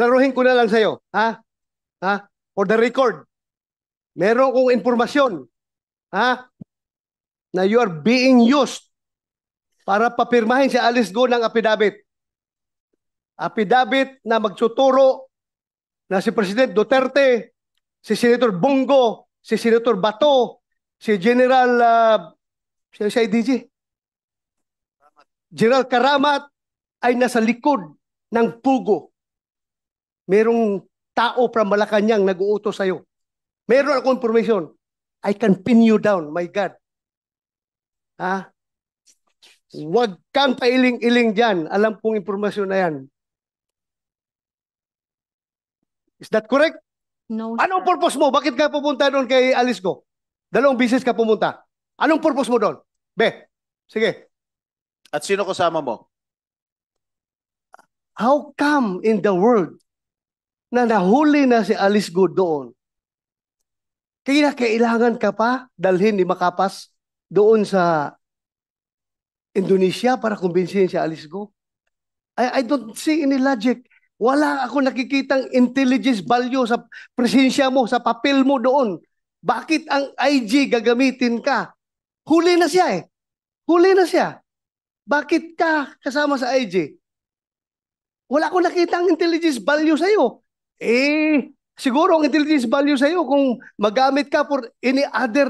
Klaruhin ko na lang sa'yo. Ha? Ha? For the record, meron kong informasyon, ha? Na you are being used para papirmahin si Alice Go ng affidavit. Affidavit na magtuturo na si President Duterte, si Senator Bongo, si Senator Bato, si General si IDG, General Karamat ay nasa likod ng pugo. Merong tao from Malacanang nag-uutos sa'yo. Meron akong information. I can pin you down, my God. Ha? Huwag kang pailing-iling dyan. Alam kong informasyon na yan. Is that correct? No, Anong sir. purpose mo? Bakit ka pupunta doon kay Alice Go? 2 bisis ka pumunta. Anong purpose mo doon? Be, sige. At sino kasama mo? How come in the world na nahuli na si Alice Go doon? Kaya kailangan ka pa dalhin ni Makapas doon sa Indonesia para kumbinsihin si Alice Go? I don't see any logic. Wala ako nakikitang intelligence value sa presensya mo, sa papel mo doon. Bakit ang IG gagamitin ka? Huli na siya eh. Huli na siya. Bakit ka kasama sa IG? Wala akong nakita ang intelligence value sa'yo. Siguro ang intelligence value sa'yo kung magamit ka for any other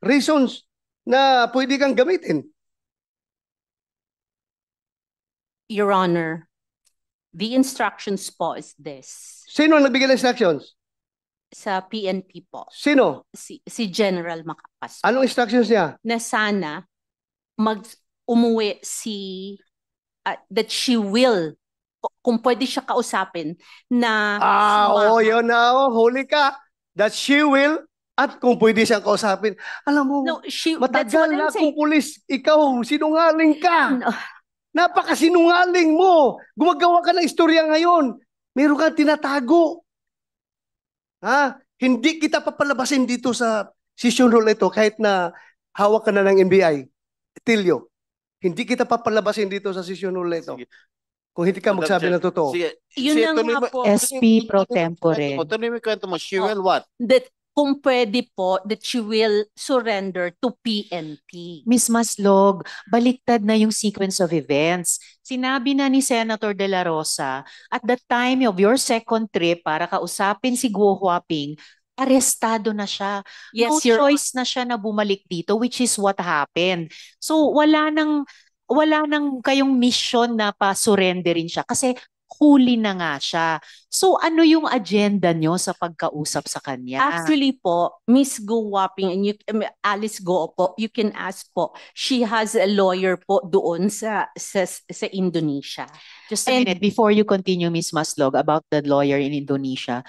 reasons na pwede kang gamitin. Your Honor, the instructions po is this. Sino ang nagbigay ng instructions? Sa PNP po. Sino? Si General Macapas. Anong instructions niya? Na sana umuwi that she will, kung pwede siya kausapin, na yun na, huli ka. That she will, at kung pwede siyang kausapin. Alam mo, No, matagal na kung pulis, ikaw, sinungaling ka. No. Napakasinungaling mo. Gumagawa ka ng istorya ngayon. Meron kang tinatago. Ha? Hindi kita papalabasin dito sa session hall ito kahit na hawak ka na ng NBI. Tilio, hindi kita papalabasin dito sa session hall ito. Sige. Kung hindi ka magsabi ng totoo. Sige. Yun na nga po. SP pro tempore. Tuloy mo kwento mo, she will what? That kung pwede po, that she will surrender to PNP. Ms. Maslog, baliktad na yung sequence of events. Sinabi na ni Senator De La Rosa, at the time of your second trip para kausapin si Guo Huaping, arestado na siya. Yes, no choice na siya na bumalik dito, which is what happened. So wala nang kayong mission na pa-surrenderin siya kasi huli na nga siya. So ano yung agenda nyo sa pagkausap sa kanya? Actually po, Miss Go Huaping and Alice Go po, you can ask po. She has a lawyer po doon sa Indonesia. Just a minute, before you continue, Ms. Maslog, about the lawyer in Indonesia,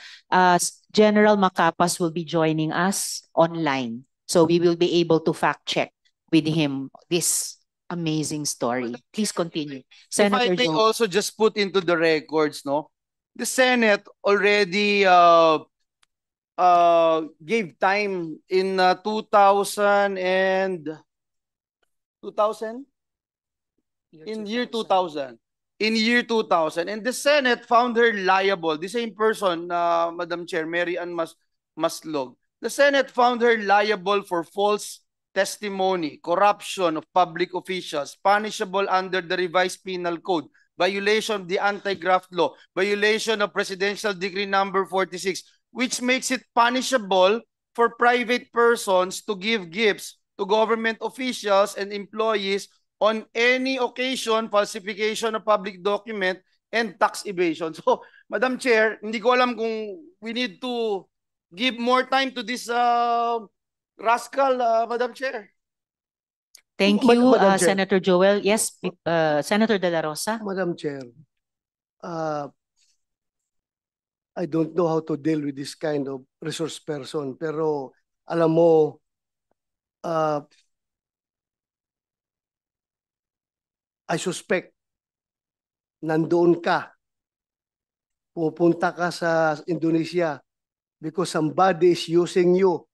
General Macapas will be joining us online. So we will be able to fact check with him this amazing story. Please continue. Senator If I may Joe. also just put into the records, no? The Senate already gave time in 2000 and 2000? In year 2000. In year 2000. And the Senate found her liable. The same person, Madam Chair, Mary Ann Maslog. The Senate found her liable for false testimony, corruption of public officials, punishable under the revised penal code, violation of the anti-graft law, violation of Presidential Decree number 46, which makes it punishable for private persons to give gifts to government officials and employees on any occasion, falsification of public document, and tax evasion. So, Madam Chair, hindi ko alam kung we need to give more time to this rascal, Madam Chair. Thank you, Madam Chair. Senator Joel. Yes, Senator De La Rosa. Madam Chair, I don't know how to deal with this kind of resource person, pero alam mo, I suspect nandoon ka, pupunta ka sa Indonesia because somebody is using you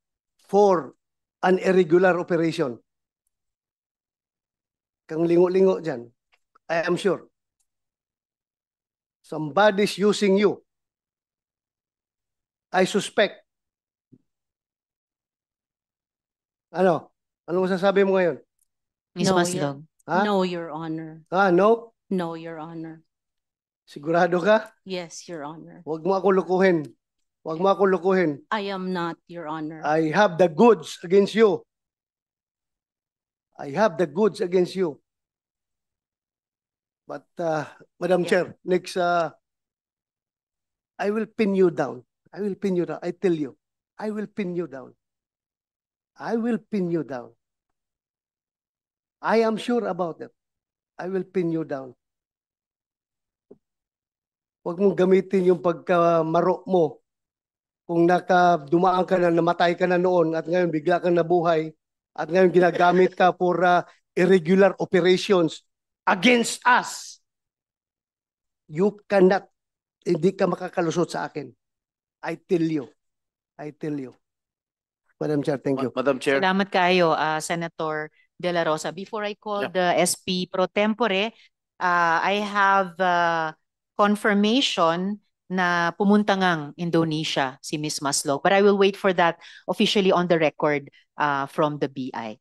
for an irregular operation. Kang lingo-lingo dyan. I am sure. Somebody is using you I suspect. Ano? Ano masasabi mo ngayon? Ms. No, Maslog. Ha? No, Your Honor. No? No, Your Honor. Sigurado ka? Yes, Your Honor. Huwag mo ako lukuhin. Huwag mo ako lukuhin. I am not, Your Honor. I have the goods against you. I have the goods against you. But, Madam Yeah. Chair, next, I will pin you down. I will pin you down. I tell you. I will pin you down. I will pin you down. I am sure about it. I will pin you down. Huwag mong gamitin yung pagkamaro mo. Kung dumaan ka na, namatay ka na noon at ngayon bigla kang nabuhay at ngayon ginagamit ka for irregular operations against us. You cannot, hindi ka makakalusot sa akin. I tell you. I tell you. Madam Chair, thank you. Madam Chair. Salamat kayo, Senator De La Rosa. Before I call the SP pro tempore, I have confirmation na pumunta ngang Indonesia si Ms. Maslog. But I will wait for that officially on the record from the BI.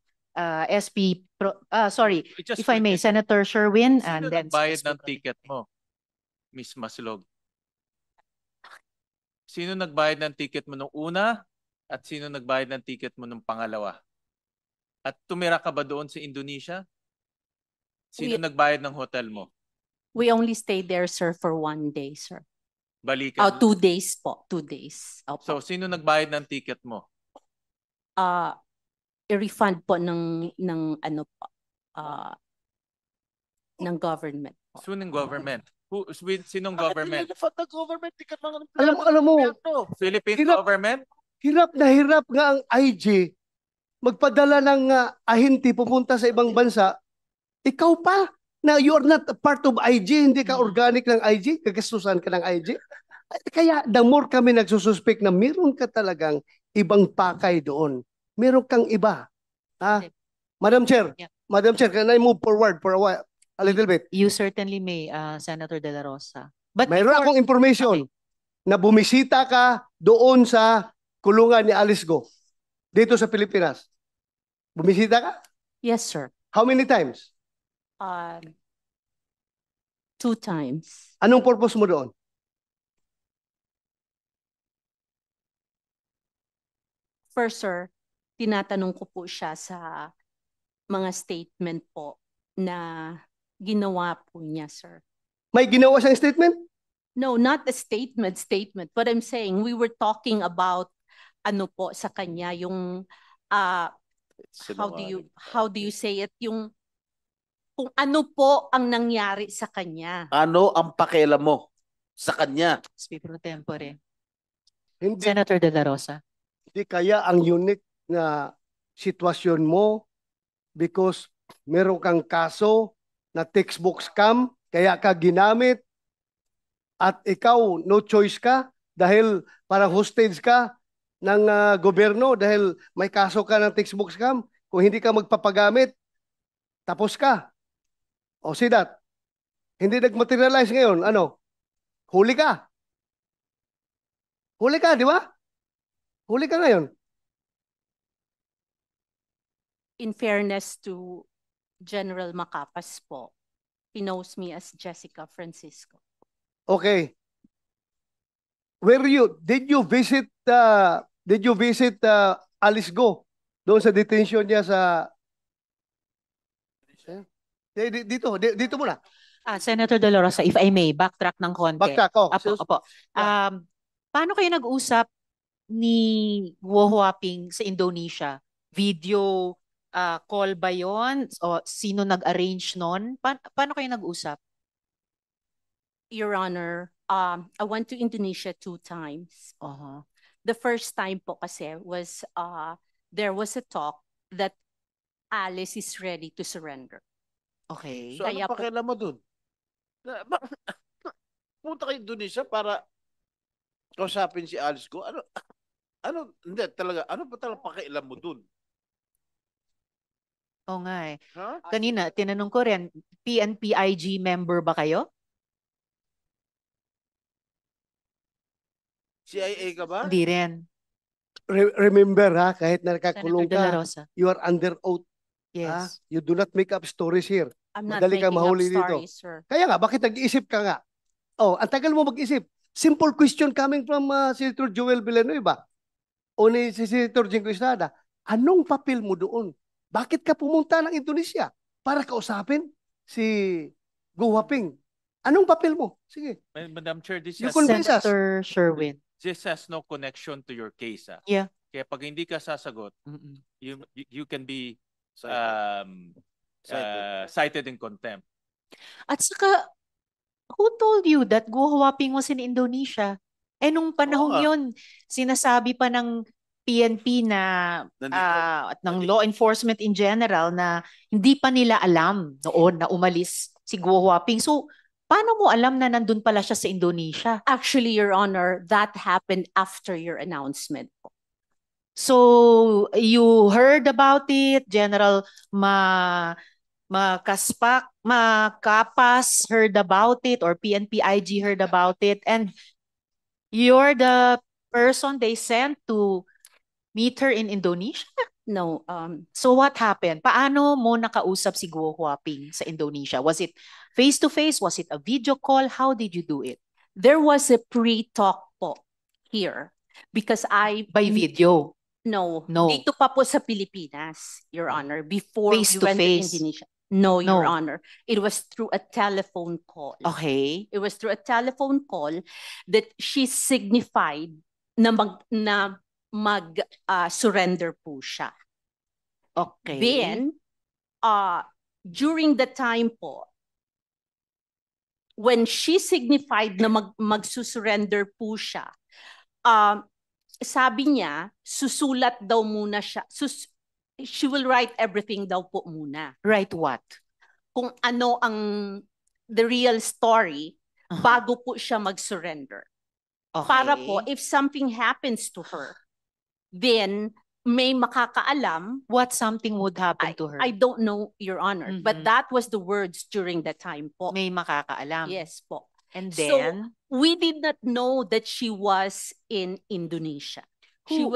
Sorry, if I may, Senator Sherwin, and Sino then nagbayad SP ng pro ticket tempore. mo, Miss Maslog? Sino nagbayad ng ticket mo nung una at sino nagbayad ng ticket mo nung pangalawa? At tumira ka ba doon sa Indonesia? Sino nagbayad ng hotel mo? We only stayed there, sir, for 1 day, sir. Balikan. 2 days po. 2 days. Opo. So sino nagbayad ng ticket mo? I-refund po ng ano po, ng government po. Sinong government? Sinong government? Alam mo, Philippine Hirap. government? hirap na hirap nga ang IG magpadala ng ahente pupunta sa ibang bansa. Ikaw pa na you are not a part of IG, hindi ka organic ng IG, kagastusan ka ng IG. Kaya the more kami nagsususpek na meron ka talagang ibang pakay doon. Meron kang iba. Ha? Madam Chair, Yeah. Madam Chair, can I move forward for a while? A little bit. You certainly may, Senator De La Rosa. But Mayroon akong information na bumisita ka doon sa kulungan ni Alice Go dito sa Pilipinas. Bumisita ka? Yes, sir. How many times? 2 times. Anong purpose mo doon? First, sir, tinatanong ko po siya sa mga statement po na ginawa po niya, sir. May ginawa siyang statement? No, not a statement. But I'm saying we were talking about ano po sa kanya yung how do you say it, yung kung ano po ang nangyari sa kanya. Ano ang pakialam mo sa kanya? SP pro tempore. Hindi, Senator De La Rosa. hindi kaya ang unique na sitwasyon mo because meron kang kaso na textbook scam, kaya ka ginamit at ikaw no choice ka dahil parang hostage ka ng gobyerno dahil may kaso ka ng textbook scam. Kung hindi ka magpapagamit, tapos ka. O see that? Hindi nag-materialize ngayon. Ano? Huli ka. Huli ka, di ba? Huli ka ngayon. In fairness to General Macapas po, he knows me as Jessica Francisco. Okay. Did you visit Alice Go doon sa detention niya sa dito muna. Senator De La Rosa, if I may, backtrack ng konti. Backtrack ko. Opo. Paano kayo nag-usap ni Guo Huaping sa Indonesia? Video call ba yon? O sino nag-arrange nun? Paano kayo nag-usap? Your Honor, I went to Indonesia 2 times. The first time po kasi was there was a talk that Alice is ready to surrender. Okay. So ano Kaya po- pakialam mo dun? Punta kay Indonesia para kausapin si Alice Go. Hindi talaga, ano pa talaga pakialam mo dun? Oo nga eh. Ha? Kanina, tinanong ko rin, PNP-IG member ba kayo? CIA ka ba? Hindi rin. Remember ha, kahit na Senator nakakulong De La ka, Rosa. you are under oath. Ha? Yes. You do not make up stories here. I'm not Madali ka making up mahuli dito. stories, sir. Kaya nga, bakit nag-iisip ka nga? Oh, ang tagal mo mag-isip. Simple question coming from Senator Joel Villanueva o ni si Senator Jingo Estrada. Anong papel mo doon? Bakit ka pumunta ng Indonesia para kausapin si Go Huaping? Anong papel mo? Sige. Madam Chair, You convince us. Senator Sherwin. this has no connection to your case. Yeah. Kaya pag hindi ka sasagot, Mm-mm. you can be Cited. cited in contempt. At saka, who told you that Go Huaping was in Indonesia? Eh nung panahong nga. yun, sinasabi pa ng PNP na at ng law enforcement in general na hindi pa nila alam noon na umalis si Go Huaping. So, paano mo alam na nandun pala siya sa Indonesia? Actually, Your Honor, that happened after your announcement po. So, you heard about it, General Makapas heard about it, or PNP IG heard about it, and you're the person they sent to meet her in Indonesia? No, So what happened? Paano mo nakausap si Go Huaping sa Indonesia? Was it face-to-face? Was it a video call? How did you do it? there was a pre-talk po here because By video? No, No. dito pa po sa Pilipinas, Your Honor, before Face we to went to face. Indonesia. No, Your No. Honor. It was through a telephone call. Okay. It was through a telephone call that she signified na surrender po siya. Okay. Then, during the time po, when she signified na magsusurrender po siya, sabi niya, susulat daw muna siya. She will write everything daw po muna. Right what? Kung ano ang the real story Uh-huh. bago po siya mag-surrender. Okay. Para po, if something happens to her, then may makakaalam. What something would happen to her? I don't know, Your Honor, but Mhm. that was the words during that time po. May makakaalam. Yes po. And So, then, we did not know that she was in Indonesia. who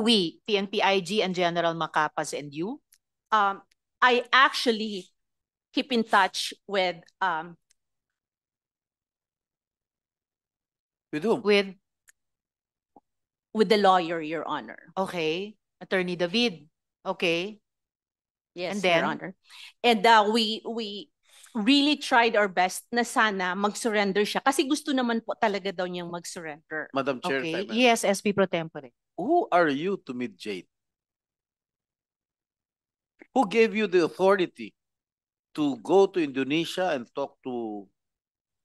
we, PNP IG and General Makapas and you? I actually keep in touch with With whom? with the lawyer, Your Honor. Okay. Attorney David. Okay. Yes, And Your then? Honor. And we really tried our best na sana mag-surrender siya kasi gusto naman po talaga daw niyang mag-surrender. Madam Chair, Okay. if I may. Yes, SP Pro Tempore. Who are you to meet Jade? Who gave you the authority to go to Indonesia and talk to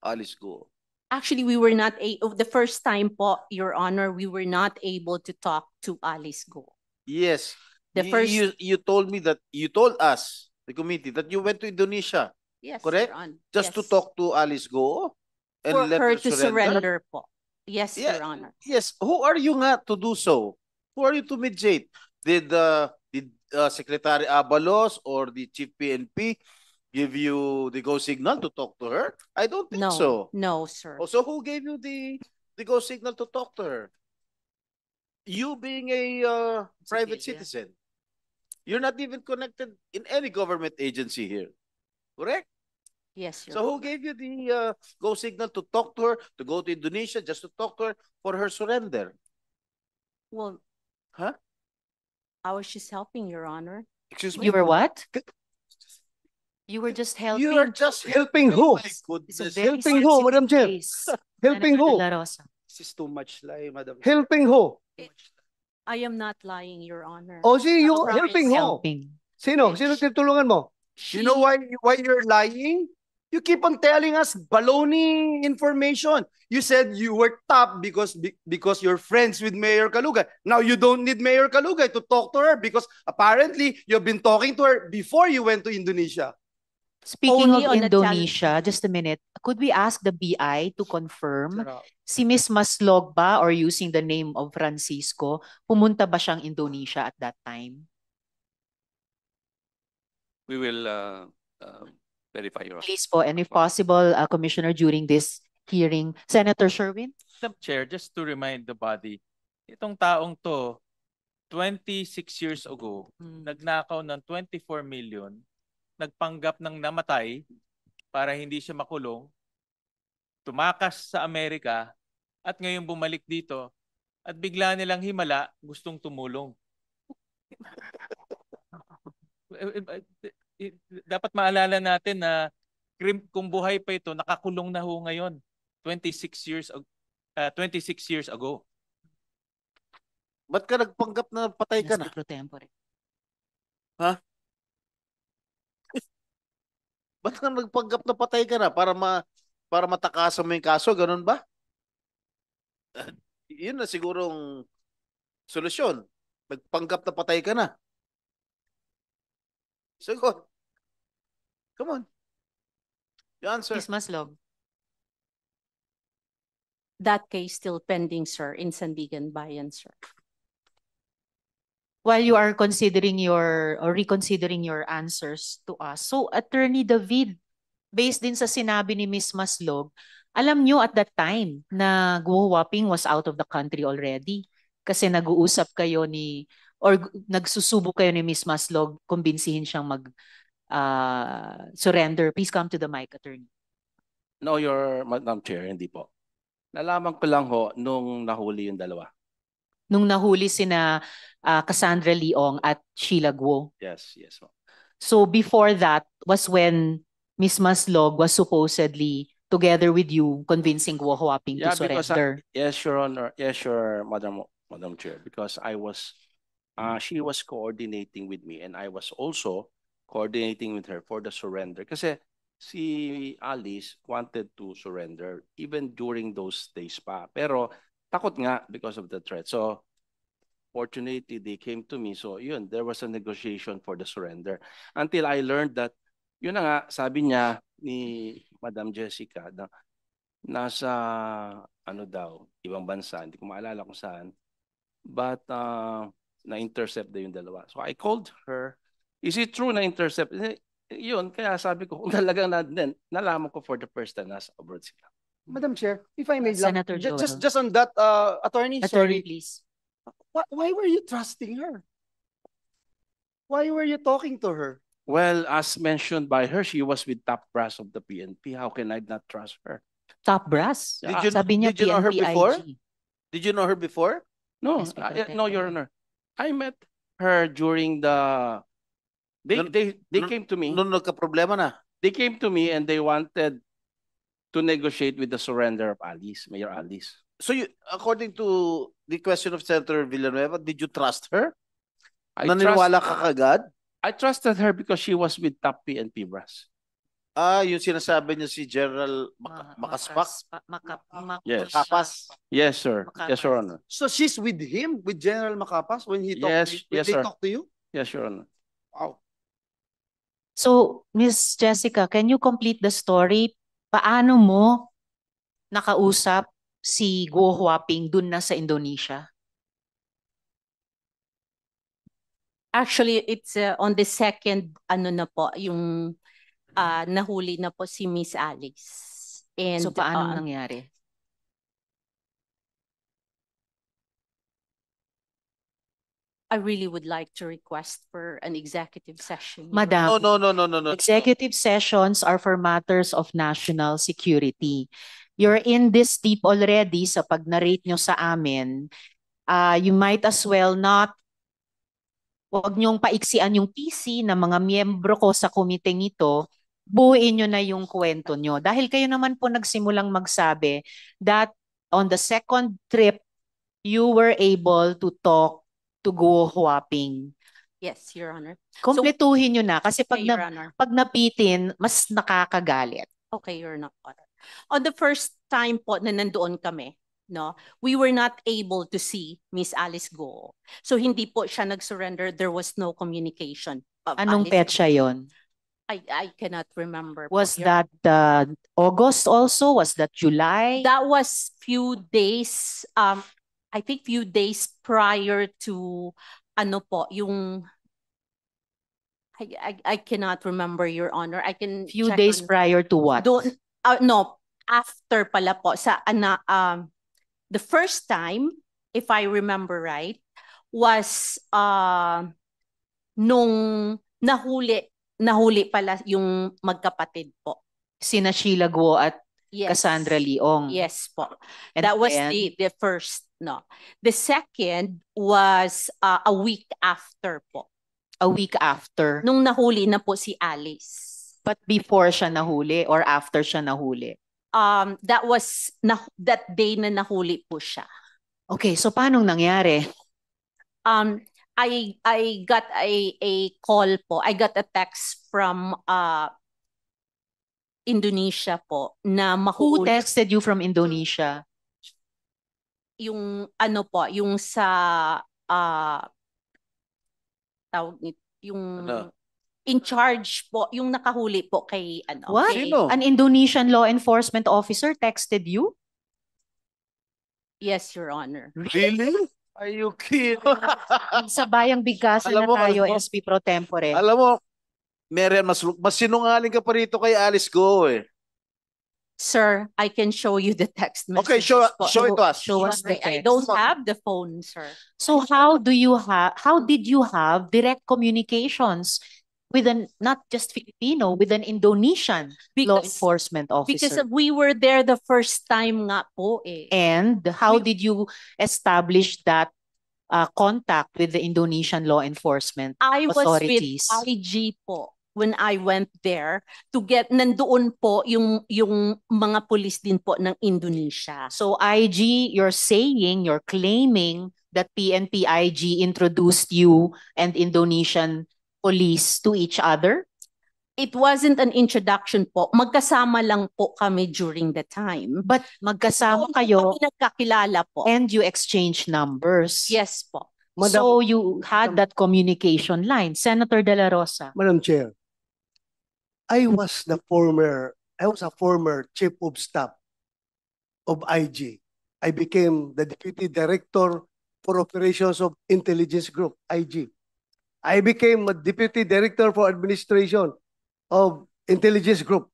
Alice Go? Actually, we were not the first time po, Your Honor, we were not able to talk to Alice Go. Yes. The first- You told me that you told us, the committee, that you went to Indonesia Yes, Correct? Your Honor. just to Yes. talk to Alice Go and For let her her to surrender po. Yes, Yeah. Your Honor. Yes. Who are you nga to do so? Who are you to meet Jade? Did Secretary Abalos or the Chief PNP give you the go signal to talk to her? I don't think No, so. no, sir. Oh, so who gave you the go signal to talk to her? You being a private citizen. You're not even connected in any government agency here. Correct? Yes, Your So who gave you the go signal to talk to her, to go to Indonesia, just to talk to her for her surrender? Well, Huh? I was just helping, Your Honor. Excuse me? You were what? You were just helping. You are just Helping who? My It's a goodness. very Helping who, sensitive Madam Chair? case. Helping Senator who? De La Rosa. This is too much lie, Madam. Helping who? I am not lying, Your Honor. O si you Promise. helping who? Helping. Sino? Sino tinutulungan mo? You know why you're lying? You keep on telling us baloney information. You said you were top because you're friends with Mayor Kalugay. Now you don't need Mayor Kalugay to talk to her because apparently you've been talking to her before you went to Indonesia. Speaking Only of on a Indonesia, just a minute. Could we ask the BI to confirm si Miss Maslog ba, or using the name of Francisco, pumunta ba siyang Indonesia at that time? We will verify your. Please po, and if possible, Commissioner, during this hearing. Senator Sherwin? Madam Chair, just to remind the body, itong taong to, 26 years ago, nagnakaw ng 24 million, nagpanggap ng namatay para hindi siya makulong, tumakas sa Amerika, at ngayon bumalik dito, at bigla nilang himala, gustong tumulong. Dapat maalala natin na kung buhay pa ito, nakakulong na ho ngayon, 26 years ago. Ba't ka nagpanggap na patay ka na? Pro tempore. Ha? Ba't ka nagpanggap na patay ka na? Para matakasan mo yung kaso, ganun ba? Yun na sigurong solusyon. Nagpanggap na patay ka na. Sagot. Come on. You answer. Ms. Maslog? That case still pending, sir, in Sandigan Bayan, sir. While you are considering or reconsidering your answers to us, so Attorney David, based din sa sinabi ni Ms. Maslog, alam nyo at that time na Guo Huaping was out of the country already kasi nag-uusap kayo nagsusubo kayo ni Ms. Maslog, kumbinsihin siyang surrender. Please come to the mic, Attorney. No, your Madam Chair, hindi po. Nalaman ko lang ho nung nahuli yung dalawa. Nung nahuli sina Cassandra Leong at Sheila Guo. Yes, yes. So before that was when Ms. Maslog was supposedly together with you convincing Guo Huaping to surrender. Yes, Your Honor. Yes, Your Madam Chair, because she was coordinating with me and I was also coordinating with her for the surrender. Kasi si Alice wanted to surrender even during those days pa. Pero takot nga because of the threat. So fortunately, they came to me. So yun, there was a negotiation for the surrender. Until I learned that, yun na nga, sabi niya ni Madam Jessica, na nasa, ibang bansa, hindi ko maalala kung saan. But na-intercept na yung dalawa. So I called her. Is it true na-intercept? Yun, kaya sabi ko, kung talagang nalaman ko for the first time, nasa abroad sila. Madam Chair, if I may lang, Senator Joel. just on that, attorney, Attorney, sorry. please. Why were you trusting her? Why were you talking to her? Well, as mentioned by her, she was with top brass of the PNP. How can I not trust her? Top brass? Did you know her before? Did you know her before? No, Yes, we no, Your Honor. I met her during the. They came to me. No, nagka-problema na. They came to me and they wanted to negotiate with the surrender of Alice, Mayor Alice. So you, according to the question of Senator Villanueva, did you trust her? Naniniwala ka kagad? I trusted her because she was with top PNP brass. Yung sinasabi niya si General Makaspak? Yes. Makapas? Yes, sir. Yes, Your Honor. So she's with him, with General Makapas, when he Yes, yes, they sir. talk to you? Yes, Your Honor. Wow. So, Ms. Jessica, can you complete the story? Paano mo nakausap si Guo Huaping dun na sa Indonesia? Actually, it's on the second, yung nahuli na po si Miss Alice. And, So, paano nangyari? I really would like to request for an executive session. Madam, No. executive sessions are for matters of national security. You're in this deep already sa pag-narrate nyo sa amin. You might as well not, wag nyong paiksian yung PC ng mga miyembro ko sa komiteng ito, buuin nyo na yung kwento nyo. Dahil kayo naman po nagsimulang magsabi that on the second trip, you were able to talk to Guo Huaping. Yes, Your Honor. Kompletuhin nyo na kasi Okay, Your Honor. pag napitin, mas nakakagalit. Okay, Your Honor. On the first time po na nandoon kami, no, we were not able to see Miss Alice Guo. So hindi po siya nag-surrender. There was no communication. Anong petsa yon? I cannot remember. Was that August also? Was that July? That was few days, I think few days prior to yung I cannot remember, Your Honor. I can Few check days on- prior to what? No, after pala po the first time, if I remember right, was nung nahuli pala yung magkapatid po. Sina Sheila Guo at Yes. Cassandra Leong. Yes po. And That was then, the first, no. The second was a week after po. a week after. Nung nahuli na po si Alice. But before siya nahuli or after siya nahuli? That was that day na nahuli po siya. Okay, so paano nangyari? I got a call po. I got a text from Indonesia po na Who mahuli texted you from Indonesia? yung ano po, yung sa tawag nito, yung Ano? in charge po, yung nakahuli po kay ano. What? kay- Sino? An Indonesian law enforcement officer texted you? Yes, Your Honor. Really? Are you kidding? Sa bayang bigkasan Alam na mo, tayo, alam mo- SP Pro Tempore. Alam mo, Marian, mas sinungaling ka pa rito kay Alice Go eh. Sir, I can show you the text messages Okay, show po. it to us. Show us the I text. don't have the phone, sir. So how did you have direct communications with not just Filipino, with an Indonesian law Because, enforcement because officer? we were there the first time nga po eh. And how did you establish that contact with the Indonesian law enforcement I was authorities? with IG po when I went there to get, nandoon po yung mga pulis din po ng Indonesia. So IG, you're claiming that PNP IG introduced you and Indonesian police to each other? It wasn't an introduction po. Magkasama lang po kami during the time. But magkasama Doon po kayo kami nagkakilala po. and you exchange numbers. Yes po. So you had that communication line. Senator De La Rosa. Madam Chair, I was a former chief of staff of IG. I became the deputy director for operations of intelligence group, IG. I became a deputy director for administration of intelligence group.